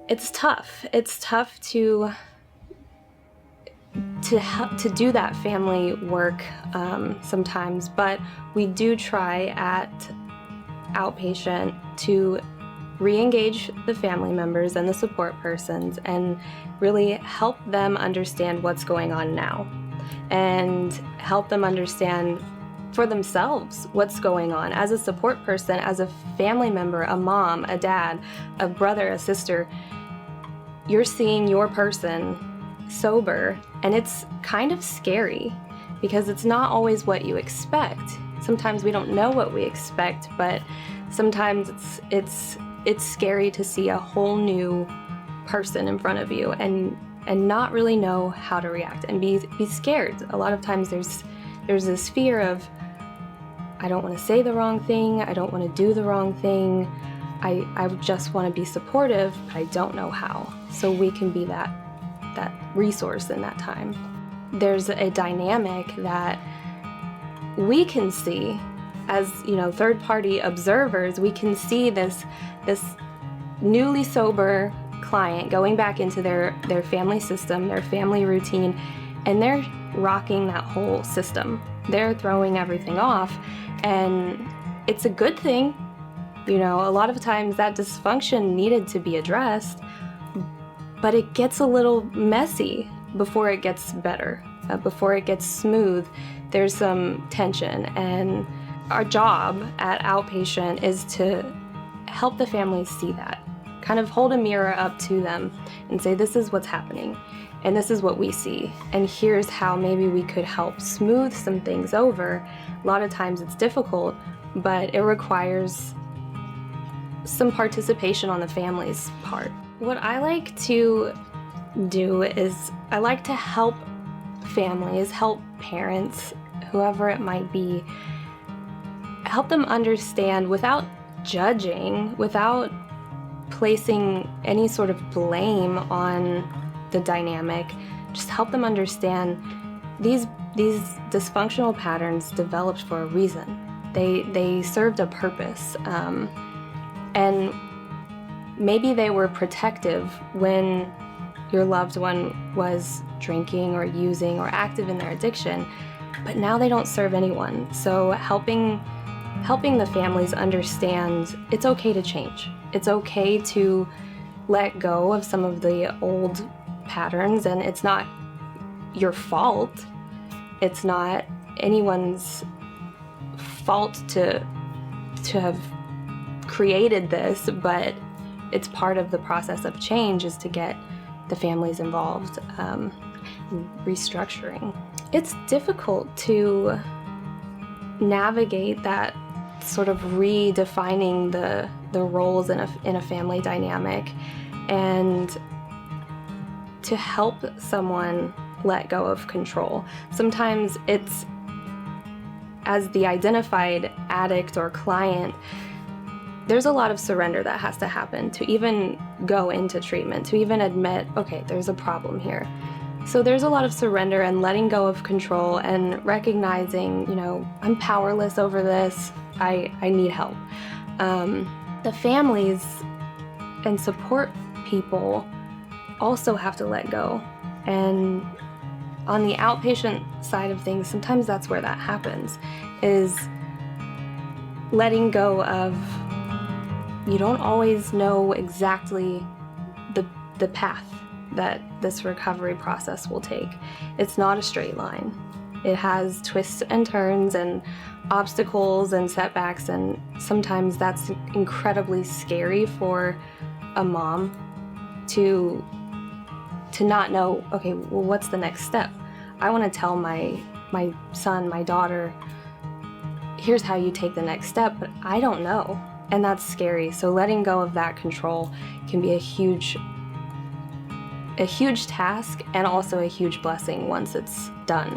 It's tough. It's tough to do that family work sometimes, but we do try at Outpatient to re-engage the family members and the support persons and really help them understand what's going on now and help them understand for themselves what's going on. As a support person, as a family member, a mom, a dad, a brother, a sister, you're seeing your person sober, and it's kind of scary because it's not always what you expect. Sometimes we don't know what we expect, but sometimes it's scary to see a whole new person in front of you and not really know how to react and be scared. A lot of times there's this fear of, I don't want to say the wrong thing, I don't want to do the wrong thing, I just want to be supportive, but I don't know how. So we can be that resource in that time. There's a dynamic that we can see as, third-party observers. We can see this newly sober client going back into their family system, their family routine, and they're rocking that whole system. They're throwing everything off, and it's a good thing. A lot of times that dysfunction needed to be addressed, but it gets a little messy before it gets better, before it gets smooth. There's some tension, and our job at Outpatient is to help the families see that, kind of hold a mirror up to them and say, this is what's happening, and this is what we see, and here's how maybe we could help smooth some things over. A lot of times it's difficult, but it requires some participation on the family's part. What I like to do is I like to help families, help parents, whoever it might be, help them understand without judging, without placing any sort of blame on the dynamic. Just help them understand these dysfunctional patterns developed for a reason. They served a purpose, and maybe they were protective when your loved one was drinking or using or active in their addiction, but now they don't serve anyone. So helping the families understand it's okay to change. It's okay to let go of some of the old patterns, and it's not your fault. It's not anyone's fault to have created this, but it's part of the process of change is to get the families involved in restructuring. It's difficult to navigate that sort of redefining the roles in a family dynamic, and to help someone let go of control. Sometimes it's, as the identified addict or client, there's a lot of surrender that has to happen to even go into treatment, to even admit, okay, there's a problem here. So there's a lot of surrender and letting go of control and recognizing, I'm powerless over this, I need help. The families and support people also have to let go. And on the outpatient side of things, sometimes that's where that happens, is letting go of, you don't always know exactly the path that this recovery process will take. It's not a straight line. It has twists and turns and obstacles and setbacks, and sometimes that's incredibly scary for a mom to not know, okay, well, what's the next step? I want to tell my son, my daughter, here's how you take the next step, but I don't know. And that's scary. So letting go of that control can be a huge task and also a huge blessing once it's done.